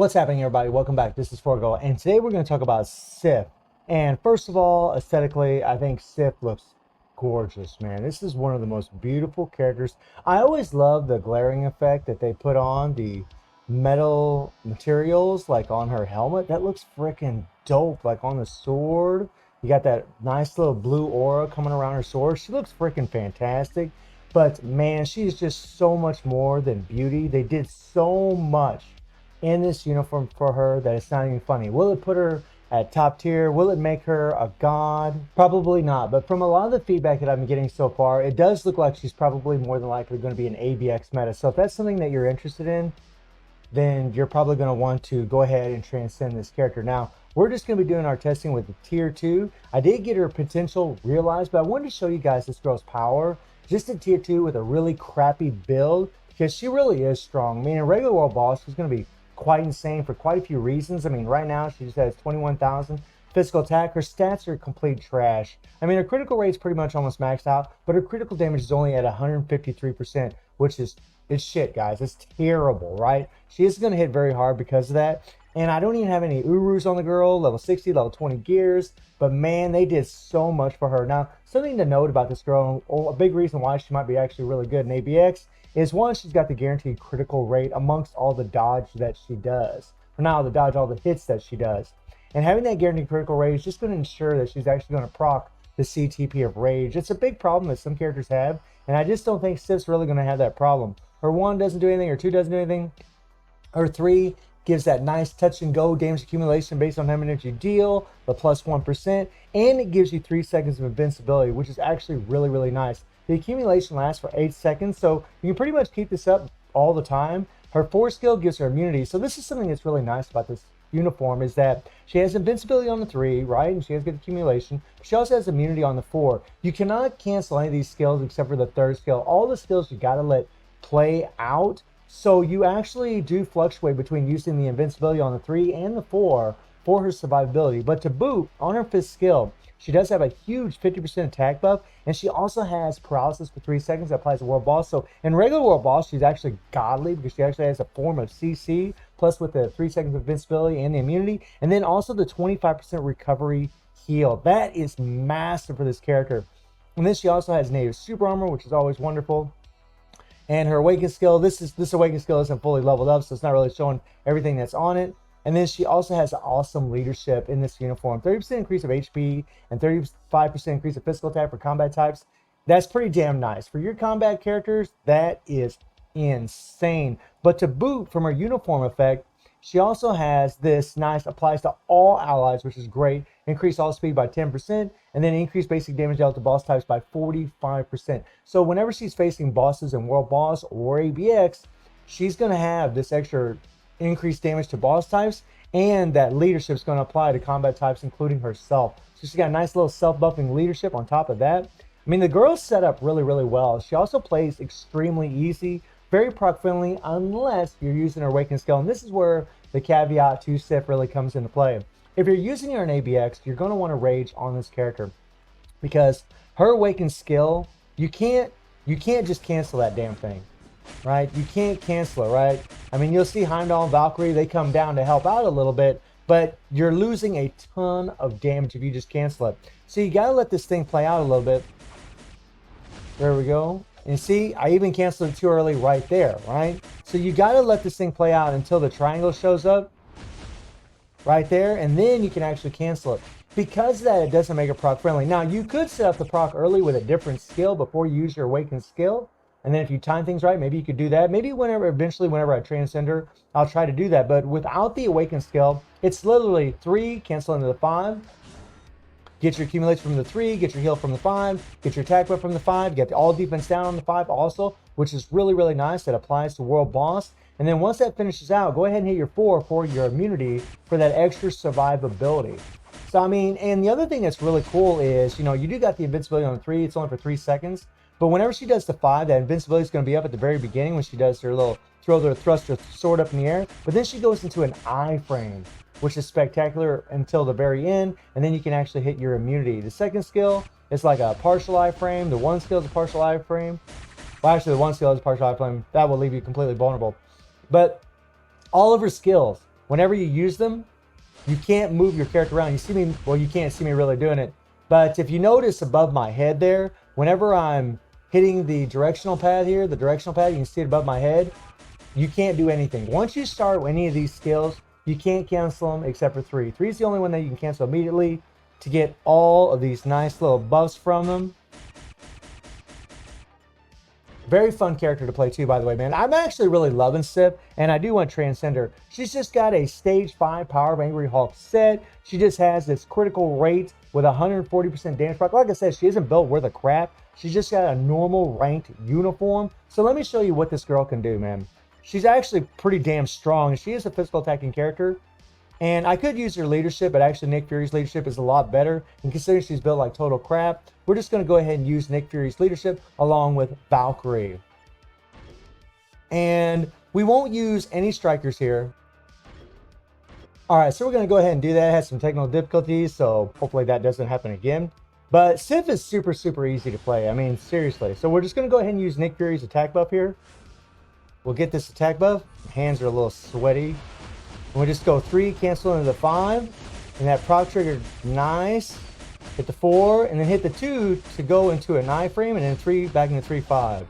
What's happening, everybody? Welcome back. This is Forgo, and today we're going to talk about Sif. And first of all, aesthetically, I think Sif looks gorgeous, man. This is one of the most beautiful characters. I always love the glaring effect that they put on the metal materials, like on her helmet. That looks freaking dope. Like on the sword, you got that nice little blue aura coming around her sword. She looks freaking fantastic. But man, she's just so much more than beauty. They did so much in this uniform for her that it's not even funny. Will it put her at top tier? Will it make her a god? Probably not. But from a lot of the feedback that I've been getting so far, it does look like she's probably more than likely going to be an ABX meta. So if that's something that you're interested in, then you're probably going to want to go ahead and transcend this character. Now, we're just going to be doing our testing with the tier 2. I did get her potential realized, but I wanted to show you guys this girl's power just in tier 2 with a really crappy build, because she really is strong. I mean, in regular world boss, she's going to be quite insane for quite a few reasons. I mean, right now she just has 21,000 physical attack. Her stats are complete trash. I mean, her critical rate's pretty much almost maxed out, but her critical damage is only at 153%, which is it's shit, guys. It's terrible, right? She is going to hit very hard because of that. And I don't even have any Urus on the girl, level 60, level 20 gears. But man, they did so much for her. Now, something to note about this girl, a big reason why she might be actually really good in ABX, is one, she's got the guaranteed critical rate amongst all the dodge that she does. For now, the dodge all the hits that she does. And having that guaranteed critical rate is just going to ensure that she's actually going to proc the CTP of Rage. It's a big problem that some characters have, and I just don't think Sif's really going to have that problem. Her 1 doesn't do anything, her 2 doesn't do anything. Her 3 gives that nice touch and go damage accumulation based on how many energy you deal, the plus 1%, and it gives you 3 seconds of invincibility, which is actually really, really nice. The accumulation lasts for 8 seconds, so you can pretty much keep this up all the time. Her 4 skill gives her immunity, so this is something that's really nice about this uniform, is that she has invincibility on the 3, right, and she has good accumulation. She also has immunity on the 4. You cannot cancel any of these skills except for the 3rd skill. All the skills you gotta let play out, so you actually do fluctuate between using the invincibility on the 3 and the 4 for her survivability. But to boot, on her 5th skill, she does have a huge 50% attack buff, and she also has paralysis for 3 seconds that applies to World Boss. So in regular World Boss, she's actually godly because she actually has a form of CC, plus with the 3 seconds of invincibility and the immunity, and then also the 25% recovery heal. That is massive for this character. And then she also has native super armor, which is always wonderful. And her awaken skill, this awaken skill isn't fully leveled up, so it's not really showing everything that's on it. And then she also has awesome leadership in this uniform. 30% increase of HP and 35% increase of physical attack for combat types. That's pretty damn nice. For your combat characters, that is insane. But to boot, from her uniform effect, she also has this nice, applies to all allies, which is great. Increase all speed by 10%, and then increase basic damage dealt to boss types by 45%. So whenever she's facing bosses in World Boss or ABX, she's going to have this extra increased damage to boss types, and that leadership is going to apply to combat types, including herself. So she's got a nice little self-buffing leadership on top of that. I mean, the girl's set up really, really well. She also plays extremely easy, very proc friendly, unless you're using her awakened skill. And this is where the caveat to Sif really comes into play. If you're using her in ABX, you're going to want to rage on this character, because her awakened skill, you can't just cancel that damn thing, right? You can't cancel it, right? I mean, you'll see Heimdall and Valkyrie, they come down to help out a little bit, but you're losing a ton of damage if you just cancel it. So you got to let this thing play out a little bit. There we go. And see, I even canceled it too early right there, right? So you got to let this thing play out until the triangle shows up right there, and then you can actually cancel it. Because of that, it doesn't make it proc friendly. Now, you could set up the proc early with a different skill before you use your awakened skill, and then if you time things right, maybe you could do that. Maybe eventually whenever I transcend her, I'll try to do that. But without the awakened skill, it's literally 3, cancel into the 5, get your accumulation from the 3, get your heal from the 5, get your attack buff from the 5, get all defense down on the 5 also, which is really, really nice. That applies to World Boss. And then once that finishes out, go ahead and hit your 4 for your immunity for that extra survivability. So, I mean, and the other thing that's really cool is, you know, you do got the invincibility on the 3. It's only for 3 seconds. But whenever she does the 5, that invincibility is going to be up at the very beginning when she does her little thrust her sword up in the air. But then she goes into an iframe, which is spectacular until the very end, and then you can actually hit your immunity. The second skill is like a partial iframe. The 1 skill is a partial iframe. Well, actually, the 1 skill is a partial iframe. That will leave you completely vulnerable. But all of her skills, whenever you use them, you can't move your character around. You see me, well, you can't see me really doing it. But if you notice above my head there, whenever I'm hitting the directional pad here, the directional pad, you can see it above my head, you can't do anything. Once you start any of these skills, you can't cancel them except for 3. 3 is the only one that you can cancel immediately to get all of these nice little buffs from them. Very fun character to play too, by the way, man. I'm actually really loving Sif, and I do want to transcend her. She's just got a stage 5 Power of Angry Hulk set. She just has this critical rate with 140% damage proc. Like I said, she isn't built worth a crap. She's just got a normal ranked uniform. So let me show you what this girl can do, man. She's actually pretty damn strong. She is a physical attacking character. And I could use her leadership, but actually Nick Fury's leadership is a lot better. And considering she's built like total crap, we're just going to go ahead and use Nick Fury's leadership along with Valkyrie. And we won't use any strikers here. Alright, so we're going to go ahead and do that. It has some technical difficulties, so hopefully that doesn't happen again. But Sif is super, super easy to play. I mean, seriously. So we're just going to go ahead and use Nick Fury's attack buff here. We'll get this attack buff. Hands are a little sweaty. And we just go 3, cancel into the 5. And that proc trigger, nice. Hit the 4, and then hit the 2 to go into an iframe, and then 3 back into 3-5.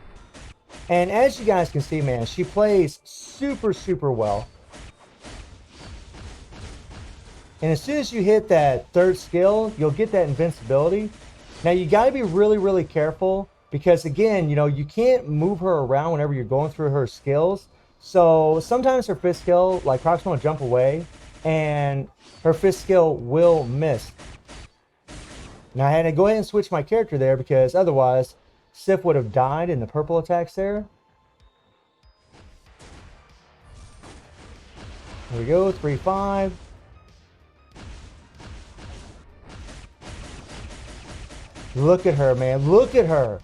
And as you guys can see, man, she plays super, super well. And as soon as you hit that 3rd skill, you'll get that invincibility. Now, you got to be really, really careful because, again, you know, you can't move her around whenever you're going through her skills. So sometimes her 5th skill, like Proxima, will jump away, and her 5th skill will miss. Now, I had to go ahead and switch my character there because otherwise, Sif would have died in the purple attacks there. Here we go, 3-5. Look at her, man. Look at her.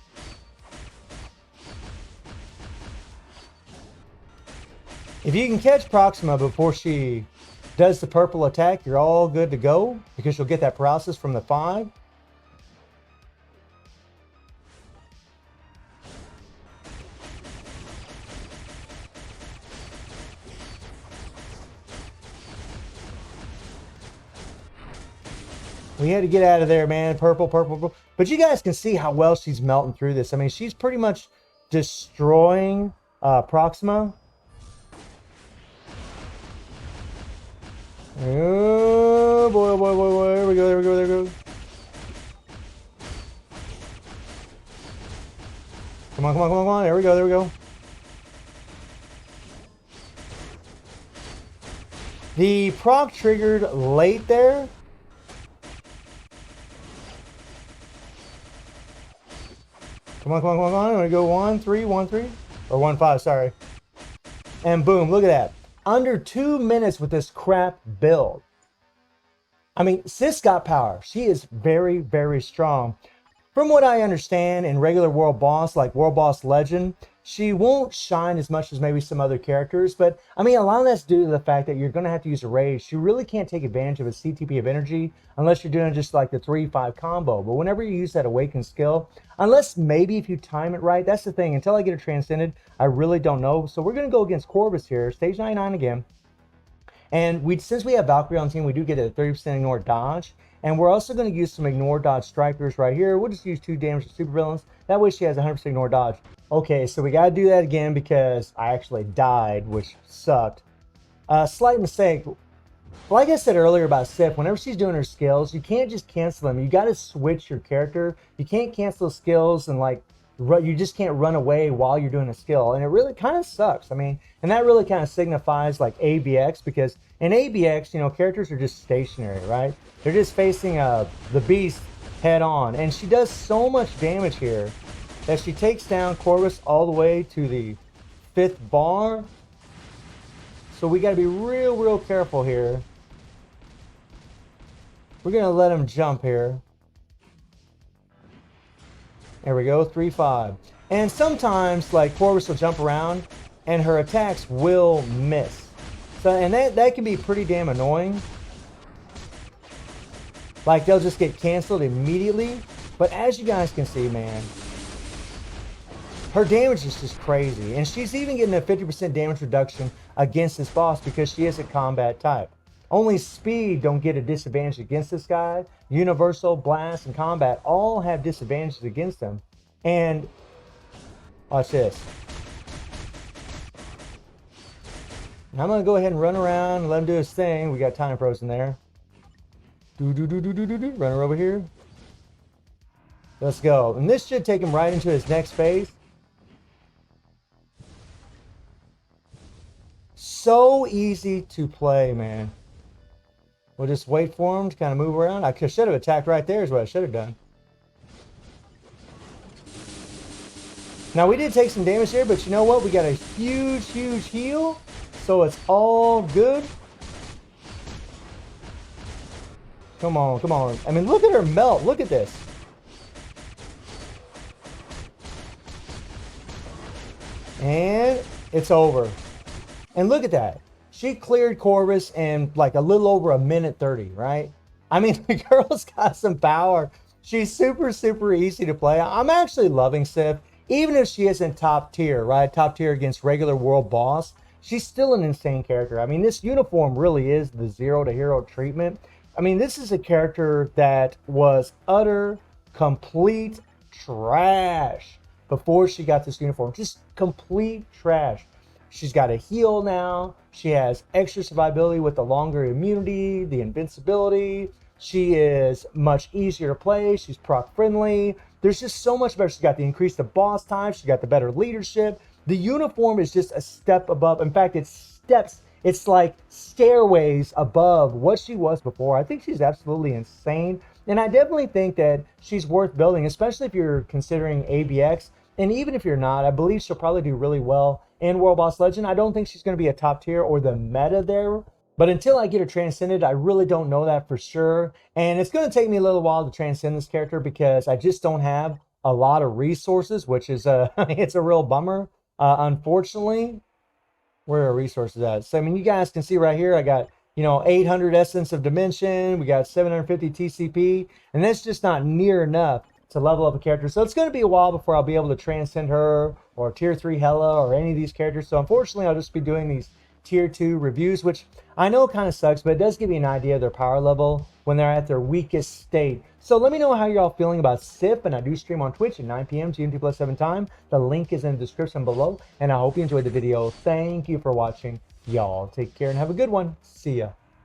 If you can catch Proxima before she does the purple attack, you're all good to go because you'll get that paralysis from the 5. We had to get out of there, man. Purple, purple, purple. But you guys can see how well she's melting through this. I mean, she's pretty much destroying Proxima. Oh, boy, oh boy, boy, boy. There we go, there we go, there we go. Come on, come on, come on, come on. There we go, there we go. The proc triggered late there. Come on, come on, come on, come on. I'm going to go 1-3, 1-3. Or 1-5, sorry. And boom, look at that. Under 2 minutes with this crap build. I mean, Sis got power. She is very, very strong. From what I understand, in regular World Boss, like World Boss Legend, she won't shine as much as maybe some other characters. But, I mean, a lot of that's due to the fact that you're going to have to use a rage. She really can't take advantage of a CTP of energy unless you're doing just like the 3-5 combo. But whenever you use that Awakened skill, unless maybe if you time it right, that's the thing. Until I get her transcended, I really don't know. So we're going to go against Corvus here, stage 99 again. And since we have Valkyrie on the team, we do get a 30% ignore dodge. And we're also going to use some ignore dodge strikers right here. We'll just use 2 damage to supervillains. That way she has 100% ignore dodge. Okay, so we got to do that again because I actually died, which sucked. Slight mistake. Like I said earlier about Sif, whenever she's doing her skills, you can't just cancel them. You got to switch your character. You can't cancel skills and like you just can't run away while you're doing a skill. And it really kind of sucks. I mean, and that really kind of signifies like ABX because in ABX, you know, characters are just stationary, right? They're just facing the beast head on. And she does so much damage here that she takes down Corvus all the way to the 5th bar. So we got to be real, real careful here. We're going to let him jump here. There we go, 3-5. And sometimes, like, Corvus will jump around, and her attacks will miss. So, and that can be pretty damn annoying. Like, they'll just get canceled immediately. But as you guys can see, man, her damage is just crazy. And she's even getting a 50% damage reduction against this boss because she is a combat type. Only speed don't get a disadvantage against this guy. Universal, blast, and combat all have disadvantages against him. And watch this. I'm going to go ahead and run around and let him do his thing. We got time frozen there. Run her over here. Let's go. And this should take him right into his next phase. So easy to play, man. We'll just wait for him to kind of move around. I should have attacked right there is what I should have done. Now, we did take some damage here, but you know what? We got a huge, huge heal. So it's all good. Come on, come on. I mean, look at her melt. Look at this. And it's over. And look at that. She cleared Corvus in like a little over a minute 30, right? I mean, the girl's got some power. She's super, super easy to play. I'm actually loving Sif. Even if she isn't top tier, right? Top tier against regular world boss. She's still an insane character. I mean, this uniform really is the zero to hero treatment. I mean, this is a character that was utter, complete trash before she got this uniform. Just complete trash. She's got a heal now. She has extra survivability with the longer immunity, the invincibility. She is much easier to play. She's proc friendly. There's just so much better. She's got the increase of boss time. She's got the better leadership. The uniform is just a step above. In fact, it's steps. It's like stairways above what she was before. I think she's absolutely insane. And I definitely think that she's worth building, especially if you're considering ABX. And even if you're not, I believe she'll probably do really well in World Boss Legend. I don't think she's going to be a top tier or the meta there. But until I get her transcended, I really don't know that for sure. And it's going to take me a little while to transcend this character because I just don't have a lot of resources, which is it's a real bummer. Unfortunately, where are resources at? So, I mean, you guys can see right here, I got, 800 Essence of Dimension. We got 750 TCP. And that's just not near enough to level up a character. So it's going to be a while before I'll be able to transcend her or tier 3 Hela or any of these characters. So unfortunately, I'll just be doing these tier 2 reviews, which I know kind of sucks, but it does give you an idea of their power level when they're at their weakest state. So let me know how you're all feeling about Sif, and I do stream on Twitch at 9 p.m. GMT plus 7 time. The link is in the description below, and I hope you enjoyed the video. Thank you for watching. Y'all take care and have a good one. See ya.